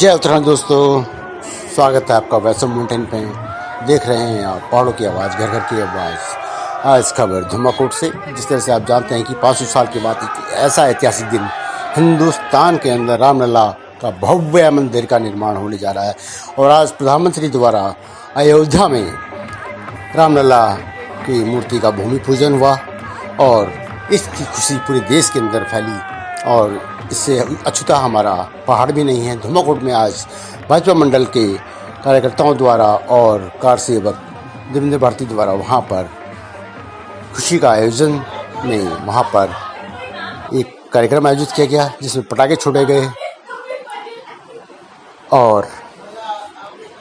जय उत्तराखंड दोस्तों, स्वागत है आपका वैष्णो माउंटेन पे। देख रहे हैं आप पहाड़ों की आवाज़, घर घर की आवाज़। आज खबर धुमाकोट से। जिस तरह से आप जानते हैं कि 500 साल के बाद एक ऐसा ऐतिहासिक दिन हिंदुस्तान के अंदर रामलला का भव्य मंदिर का निर्माण होने जा रहा है। और आज प्रधानमंत्री द्वारा अयोध्या में रामलला की मूर्ति का भूमि पूजन हुआ और इसकी खुशी पूरे देश के अंदर फैली। और इससे अछूता हमारा पहाड़ भी नहीं है। धुमाकोट में आज भाजपा मंडल के कार्यकर्ताओं द्वारा और कार सेवक देवेंद्र भारती द्वारा वहाँ पर खुशी का आयोजन में वहाँ पर एक कार्यक्रम आयोजित किया गया, जिसमें पटाखे छोड़े गए और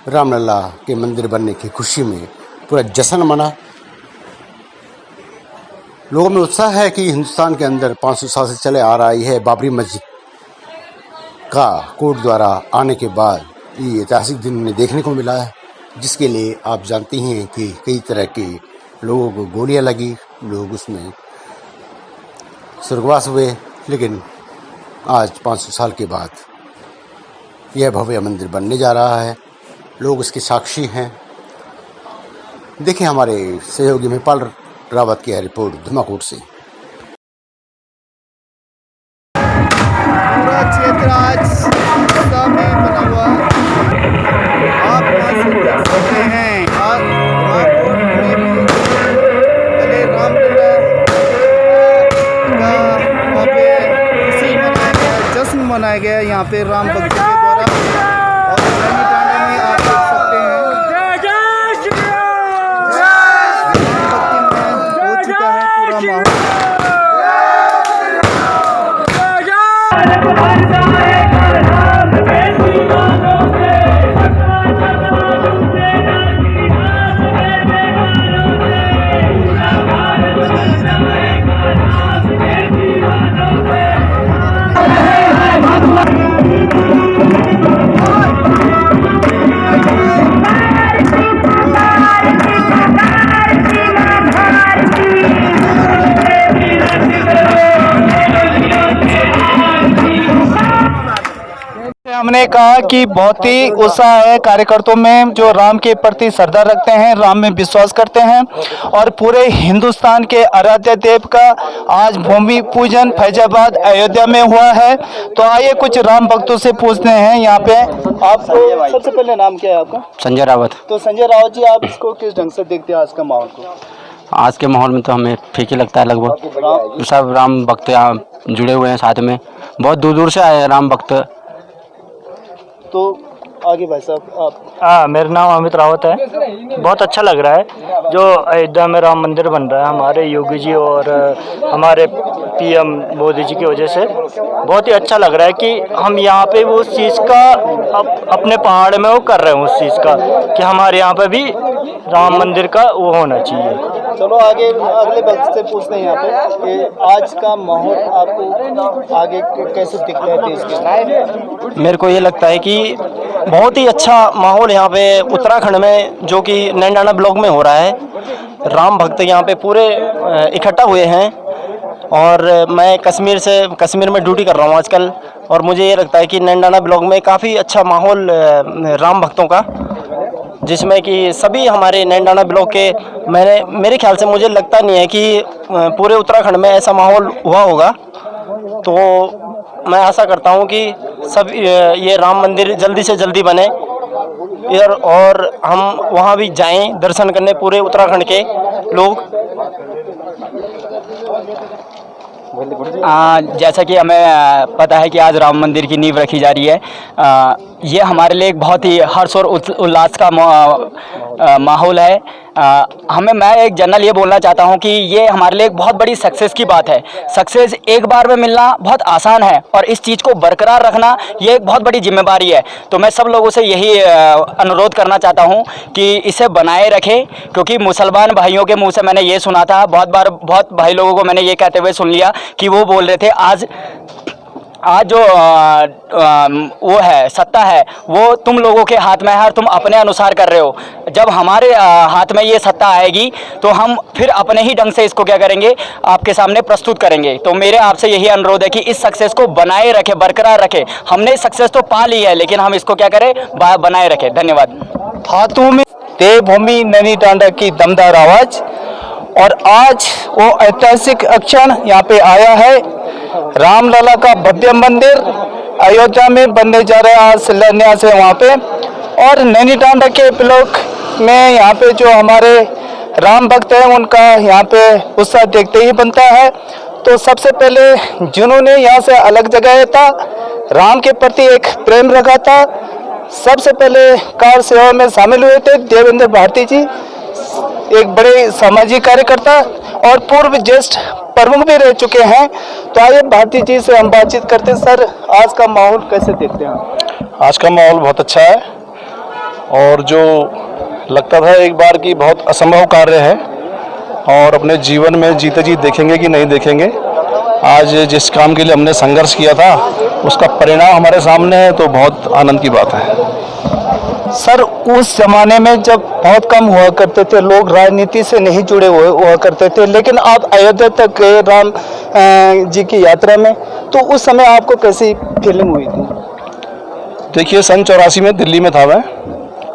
रामलला के मंदिर बनने की खुशी में पूरा जश्न मना। लोगों में उत्साह है कि हिंदुस्तान के अंदर 500 साल से चले आ रही है बाबरी मस्जिद का कोर्ट द्वारा आने के बाद ये ऐतिहासिक दिन उन्हें देखने को मिला है, जिसके लिए आप जानती हैं कि कई तरह के लोगों को गोलियां लगी, लोग उसमें स्वर्गवास हुए। लेकिन आज 500 साल के बाद यह भव्य मंदिर बनने जा रहा है, लोग उसके साक्षी हैं। देखें हमारे सहयोगी महिपाल रावत की रिपोर्ट धुमाकोट से। पूरा क्षेत्र आज उत्साह में बना हुआ है। आप यहाँ से देख सकते हैं आज धुमाकोट में भी पहले रामलला का वहाँ पे खुशी मनाया गया, जश्न मनाया गया यहाँ पे राम भक्तों के द्वारा। और रैनी डांडा में आप देख सकते हैं हो चुका है पूरा माहौल। हमने कहा कि बहुत ही उत्साह है कार्यकर्ताओं में, जो राम के प्रति श्रद्धा रखते हैं, राम में विश्वास करते हैं। और पूरे हिंदुस्तान के आराध्य देव का आज भूमि पूजन फैजाबाद अयोध्या में हुआ है। तो आइए कुछ राम भक्तों से पूछते हैं यहाँ पे। आपको सबसे पहले नाम क्या है आपका? संजय रावत। तो संजय रावत जी, आप इसको किस ढंग से देखते हैं आज का माहौल को? आज के माहौल में तो हमें ठीक ही लगता है, लगभग सब राम भक्त यहाँ जुड़े हुए हैं साथ में, बहुत दूर दूर से आए हैं राम भक्त। तो आगे भाई साहब आप। मेरा नाम अमित रावत है। बहुत अच्छा लग रहा है जो अयोध्या में राम मंदिर बन रहा है, हमारे योगी जी और हमारे पीएम मोदी जी की वजह से बहुत ही अच्छा लग रहा है कि हम यहाँ पे वो उस चीज़ का अपने पहाड़ में वो कर रहे हैं, उस चीज़ का कि हमारे यहाँ पे भी राम मंदिर का वो होना चाहिए। चलो आगे अगले वक्त से पूछते हैं यहाँ पे कि आज का माहौल आपको आगे कैसे दिखता है देश के? मेरे को ये लगता है कि बहुत ही अच्छा माहौल यहाँ पे उत्तराखंड में, जो कि नैनाना ब्लॉक में हो रहा है। राम भक्त यहाँ पे पूरे इकट्ठा हुए हैं। और मैं कश्मीर में ड्यूटी कर रहा हूँ आजकल, और मुझे ये लगता है कि नैनाना ब्लॉक में काफ़ी अच्छा माहौल राम भक्तों का, जिसमें कि सभी हमारे नैनाना ब्लॉक के, मेरे ख्याल से मुझे लगता नहीं है कि पूरे उत्तराखंड में ऐसा माहौल हुआ होगा। तो मैं आशा करता हूं कि सब ये राम मंदिर जल्दी से जल्दी बने और हम वहां भी जाएं दर्शन करने, पूरे उत्तराखंड के लोग। जैसा कि हमें पता है कि आज राम मंदिर की नींव रखी जा रही है, ये हमारे लिए एक बहुत ही हर्ष और उल्लास का माहौल है। मैं एक जनरल ये बोलना चाहता हूँ कि ये हमारे लिए एक बहुत बड़ी सक्सेस की बात है। सक्सेस एक बार में मिलना बहुत आसान है, और इस चीज़ को बरकरार रखना ये एक बहुत बड़ी जिम्मेदारी है। तो मैं सब लोगों से यही अनुरोध करना चाहता हूँ कि इसे बनाए रखें, क्योंकि मुसलमान भाइयों के मुंह से मैंने ये सुना था, बहुत भाई लोगों को मैंने ये कहते हुए सुन लिया कि वो बोल रहे थे आज जो वो है सत्ता है वो तुम लोगों के हाथ में है और तुम अपने अनुसार कर रहे हो। जब हमारे हाथ में ये सत्ता आएगी तो हम फिर अपने ही ढंग से इसको क्या करेंगे, आपके सामने प्रस्तुत करेंगे। तो मेरे आपसे यही अनुरोध है कि इस सक्सेस को बनाए रखें, बरकरार रखें। हमने सक्सेस तो पा ली है लेकिन हम इसको क्या करें, बनाए रखें। धन्यवाद। हाथों में देवभूमि नैनी टांडा की दमदार आवाज, और आज वो ऐतिहासिक क्षण यहाँ पे आया है। रामलला का भव्य मंदिर अयोध्या में बनने जा रहा है, आज शिलान्यास है वहाँ पे। और नैनी टांडा के ब्लॉक में यहाँ पे जो हमारे राम भक्त हैं उनका यहाँ पे उत्साह देखते ही बनता है। तो सबसे पहले जिन्होंने यहाँ से अलग जगह था, राम के प्रति एक प्रेम रखा था, सबसे पहले कार सेवा में शामिल हुए थे देवेंद्र भारती जी, एक बड़े सामाजिक कार्यकर्ता और पूर्व ज्येष्ठ प्रमुख भी रह चुके हैं। तो आइए भारती जी से हम बातचीत करते हैं। सर, आज का माहौल कैसे देखते हैं? आज का माहौल बहुत अच्छा है, और जो लगता था एक बार कि बहुत असंभव कार्य है और अपने जीवन में जीते जी देखेंगे कि नहीं देखेंगे, आज जिस काम के लिए हमने संघर्ष किया था उसका परिणाम हमारे सामने है, तो बहुत आनंद की बात है। सर, उस जमाने में जब बहुत कम हुआ करते थे लोग, राजनीति से नहीं जुड़े हुआ करते थे, लेकिन आप अयोध्या तक गए राम जी की यात्रा में, तो उस समय आपको कैसी फीलिंग हुई थी? देखिए, सन 84 में दिल्ली में था मैं।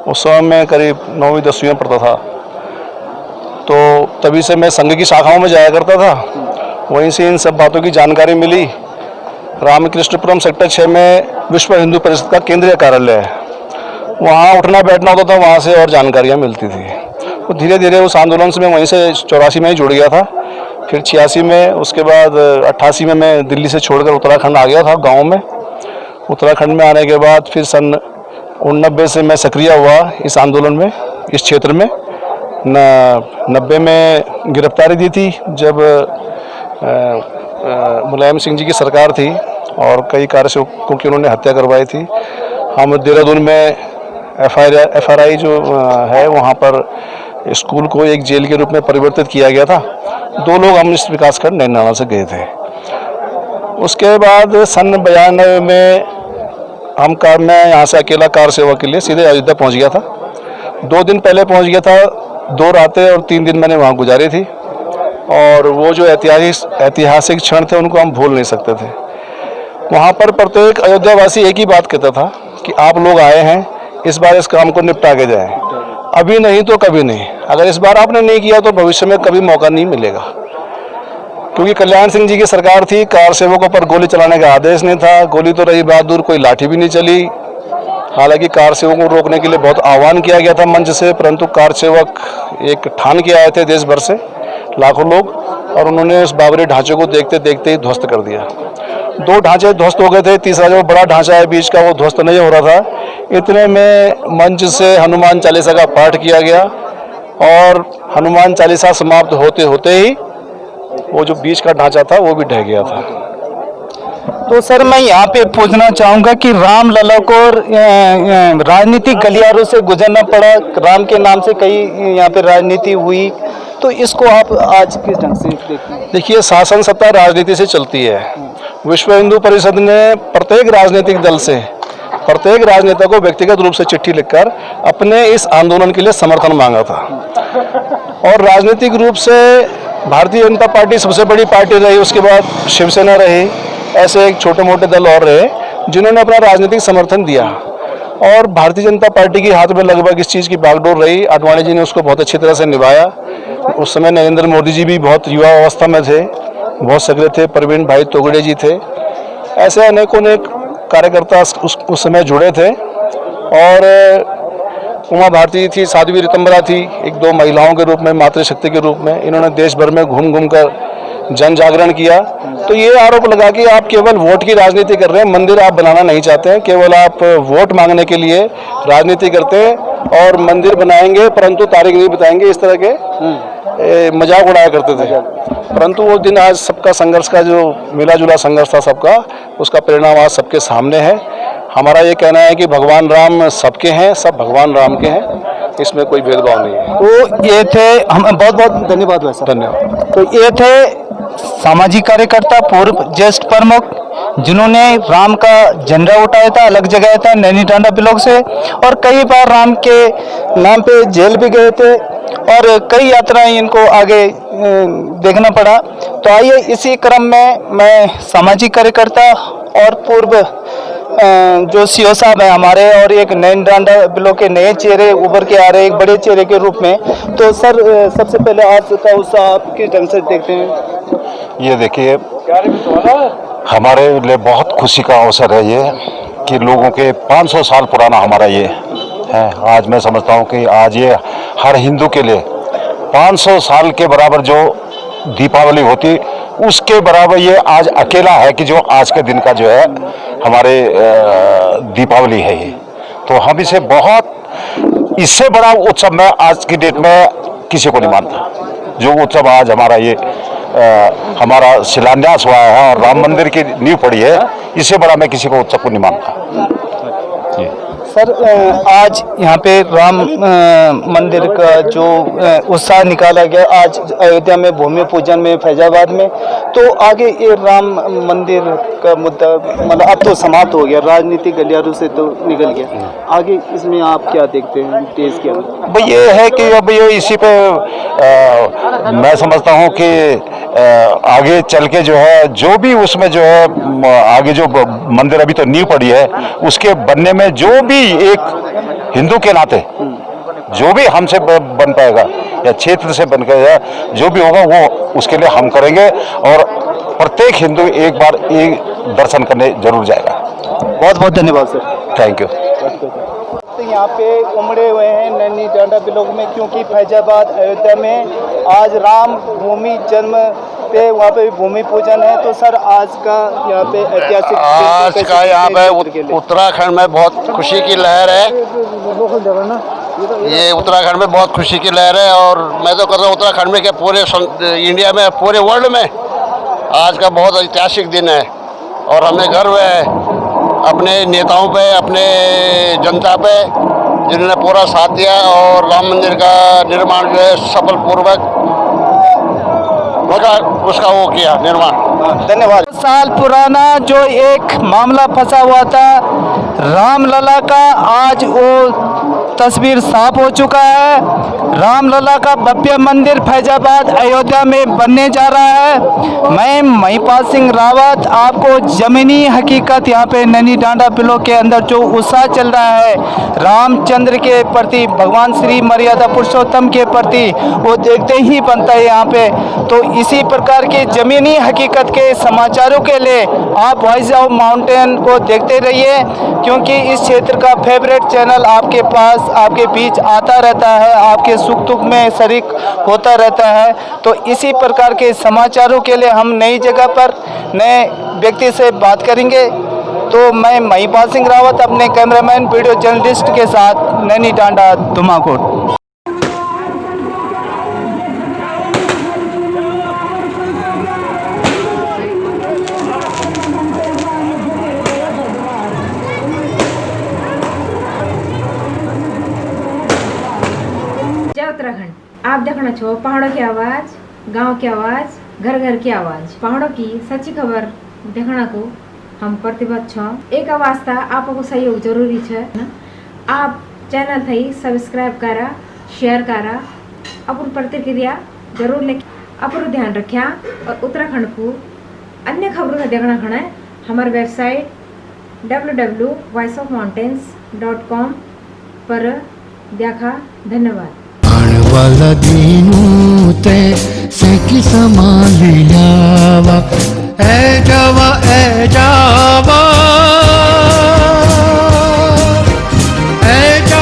उस समय मैं करीब 9वीं 10वीं में पढ़ता था, तो तभी से मैं संघ की शाखाओं में जाया करता था। वहीं से इन सब बातों की जानकारी मिली। रामकृष्णपुरम सेक्टर 6 में विश्व हिंदू परिषद का केंद्रीय कार्यालय है, वहाँ उठना बैठना होता था, वहाँ से और जानकारियाँ मिलती थी। तो धीरे धीरे उस आंदोलन से मैं वहीं से 84 में ही जुड़ गया था। फिर 86 में, उसके बाद 88 में मैं दिल्ली से छोड़कर उत्तराखंड आ गया था गाँव में। उत्तराखंड में आने के बाद फिर सन 89 से मैं सक्रिय हुआ इस आंदोलन में, इस क्षेत्र में। 90 में गिरफ्तारी दी थी जब मुलायम सिंह जी की सरकार थी और कई कार्यसेवकों की उन्होंने हत्या करवाई थी। हम देहरादून में FRI जो है वहाँ पर स्कूल को एक जेल के रूप में परिवर्तित किया गया था। 2 लोग हम इस विकासखंड नैनीताल से गए थे। उसके बाद सन 92 में मैं यहाँ से अकेला कार सेवा के लिए सीधे अयोध्या पहुँच गया था। 2 दिन पहले पहुँच गया था, 2 रातें और 3 दिन मैंने वहाँ गुजारी थी। और वो जो ऐतिहासिक क्षण थे उनको हम भूल नहीं सकते थे। वहाँ पर प्रत्येक अयोध्यावासी एक ही बात कहता था कि आप लोग आए हैं, इस बार इस काम को निपटा के जाएं, अभी नहीं तो कभी नहीं। अगर इस बार आपने नहीं किया तो भविष्य में कभी मौका नहीं मिलेगा। क्योंकि कल्याण सिंह जी की सरकार थी, कार सेवकों पर गोली चलाने का आदेश नहीं था। गोली तो रही बात दूर, कोई लाठी भी नहीं चली। हालांकि कार सेवकों को रोकने के लिए बहुत आह्वान किया गया था मंच से, परंतु कार सेवक एक ठान के आए थे देश भर से, लाखों लोग, और उन्होंने उस बाबरी ढांचे को देखते देखते ही ध्वस्त कर दिया। 2 ढांचे ध्वस्त हो गए थे, तीसरा जो बड़ा ढांचा है बीच का वो ध्वस्त नहीं हो रहा था। इतने में मंच से हनुमान चालीसा का पाठ किया गया और हनुमान चालीसा समाप्त होते होते ही वो जो बीच का ढांचा था वो भी ढह गया था। तो सर, मैं यहाँ पे पूछना चाहूँगा कि रामलला को राजनीतिक गलियारों से गुजरना पड़ा, राम के नाम से कई यहाँ पे राजनीति हुई, तो इसको आप आज किस ढंग से देखते हैं? देखिए, शासन सत्ता राजनीति से चलती है। विश्व हिंदू परिषद ने प्रत्येक राजनीतिक दल से, प्रत्येक राजनेता को व्यक्तिगत रूप से चिट्ठी लिखकर अपने इस आंदोलन के लिए समर्थन मांगा था। और राजनीतिक रूप से भारतीय जनता पार्टी सबसे बड़ी पार्टी रही, उसके बाद शिवसेना रही, ऐसे एक छोटे मोटे दल और रहे जिन्होंने अपना राजनीतिक समर्थन दिया। और भारतीय जनता पार्टी के हाथ में लगभग इस चीज़ की बागडोर रही। आडवाणी जी ने उसको बहुत अच्छी तरह से निभाया। उस समय नरेंद्र मोदी जी भी बहुत युवा अवस्था में थे, बहुत सक्रिय थे, प्रवीण भाई तोगड़े जी थे, ऐसे अनेकों कार्यकर्ता उस समय जुड़े थे। और उमा भारती थी, साध्वी ऋतंबरा थी, 1-2 महिलाओं के रूप में, मातृशक्ति के रूप में। इन्होंने देश भर में घूम घूम कर जन जागरण किया। तो ये आरोप लगा कि आप केवल वोट की राजनीति कर रहे हैं, मंदिर आप बनाना नहीं चाहते हैं, केवल आप वोट मांगने के लिए राजनीति करते हैं और मंदिर बनाएंगे परंतु तारीख नहीं बताएंगे, इस तरह के मजाक उड़ाया करते थे। परंतु वो दिन, आज सबका संघर्ष का जो मिला जुला संघर्ष था सबका, उसका परिणाम आज सबके सामने है। हमारा ये कहना है कि भगवान राम सबके हैं, सब भगवान राम के हैं, इसमें कोई भेदभाव नहीं है। तो ये थे, हम बहुत बहुत धन्यवाद वैसा। धन्यवाद। तो ये थे सामाजिक कार्यकर्ता, पूर्व ज्येष्ठ प्रमुख जिन्होंने राम का झंडा उठाया था, अलग जगाया था नैनी टांडा ब्लॉक से, और कई बार राम के नाम पे जेल भी गए थे और कई यात्राएं इनको आगे देखना पड़ा। तो आइए इसी क्रम में मैं सामाजिक कार्यकर्ता और पूर्व जो सीओ साहब हैं हमारे और एक नैनी टांडा ब्लॉक के नए चेहरे उभर के आ रहे हैं एक बड़े चेहरे के रूप में। तो सर सबसे पहले आज का उत्साह आप किस ढंग से देखते हैं? ये देखिए, हमारे लिए बहुत खुशी का अवसर है ये कि लोगों के 500 साल पुराना हमारा ये है। आज मैं समझता हूँ कि आज ये हर हिंदू के लिए 500 साल के बराबर जो दीपावली होती उसके बराबर ये आज अकेला है कि जो आज के दिन का जो है हमारे दीपावली है ये। तो हम इसे बहुत, इससे बड़ा उत्सव मैं आज की डेट में किसी को नहीं मानता। जो उत्सव आज हमारा ये हमारा शिलान्यास हुआ है और राम मंदिर की नींव पड़ी है, इससे बड़ा मैं किसी को उत्सव को नहीं मानता। सर आज यहाँ पे राम मंदिर का जो उत्साह निकाला गया आज अयोध्या में भूमि पूजन में फैजाबाद में, तो आगे ये राम मंदिर का मुद्दा मतलब अब तो समाप्त हो गया, राजनीतिक गलियारों से तो निकल गया, आगे इसमें आप क्या देखते हैं देश के अंदर? भाई ये है कि अब ये इसी पे मैं समझता हूँ कि आगे चल के जो है जो भी उसमें जो है आगे जो मंदिर अभी तो नींव पड़ी है उसके बनने में जो भी एक हिंदू के नाते जो भी हमसे बन पाएगा या क्षेत्र से बन पाएगा जो भी होगा वो उसके लिए हम करेंगे और प्रत्येक हिंदू एक बार एक दर्शन करने जरूर जाएगा। बहुत बहुत धन्यवाद सर। Thank you. तो यहाँ पे उमड़े हुए हैं नैनी टांडा ब्लॉक में, क्योंकि फैजाबाद अयोध्या में आज राम भूमि जन्म पे वहाँ पे भूमि पूजन है। तो सर आज का यहाँ पे ऐतिहासिक आज का यहाँ पे उत्तराखंड में बहुत खुशी की लहर है। ये उत्तराखंड में बहुत खुशी की लहर है और मैं तो कहता हूँ उत्तराखंड में क्या पूरे इंडिया में पूरे वर्ल्ड में आज का बहुत ऐतिहासिक दिन है और हमें गर्व है अपने नेताओं पे, अपने जनता पे जिन्होंने पूरा साथ दिया और राम मंदिर का निर्माण जो है सफल पूर्वक उसका वो किया निर्माण। धन्यवाद। साल पुराना जो एक मामला फंसा हुआ था रामलला का, आज वो तस्वीर साफ हो चुका है। रामलला का भव्य मंदिर फैजाबाद अयोध्या में बनने जा रहा है। मैं महिपाल सिंह रावत आपको जमीनी हकीकत यहाँ पे नैनी टांडा ब्लॉक के अंदर जो उत्साह चल रहा है रामचंद्र के प्रति, भगवान श्री मर्यादा पुरुषोत्तम के प्रति, वो देखते ही बनता है यहाँ पे। तो इसी प्रकार की जमीनी हकीकत के समाचारों के लिए आप वॉइस ऑफ माउंटेन को देखते रहिए, क्योंकि इस क्षेत्र का फेवरेट चैनल आपके पास आपके बीच आता रहता है, आपके सुख दुख में शरीक होता रहता है। तो इसी प्रकार के समाचारों के लिए हम नई जगह पर नए व्यक्ति से बात करेंगे। तो मैं महिपाल सिंह रावत अपने कैमरामैन वीडियो जर्नलिस्ट के साथ नैनी टांडा धुमाकोट। उत्तराखंड आप देखना छो पहाड़ों की आवाज, गांव की आवाज, घर घर की आवाज, पहाड़ों की सच्ची खबर देखना को हम प्रतिबद्ध छो। एक आवाज था आपको सहयोग जरूरी है ना, आप चैनल थी सब्सक्राइब करा, शेयर करा, अपन प्रतिक्रिया जरूर लिख, अपन ध्यान रखा और उत्तराखंड को अन्य खबरों का देखना खड़ा हमारे वेबसाइट www.voiceofmountains.com पर देखा। धन्यवाद। वाला दीनू ते से की संभालियावा ए जावा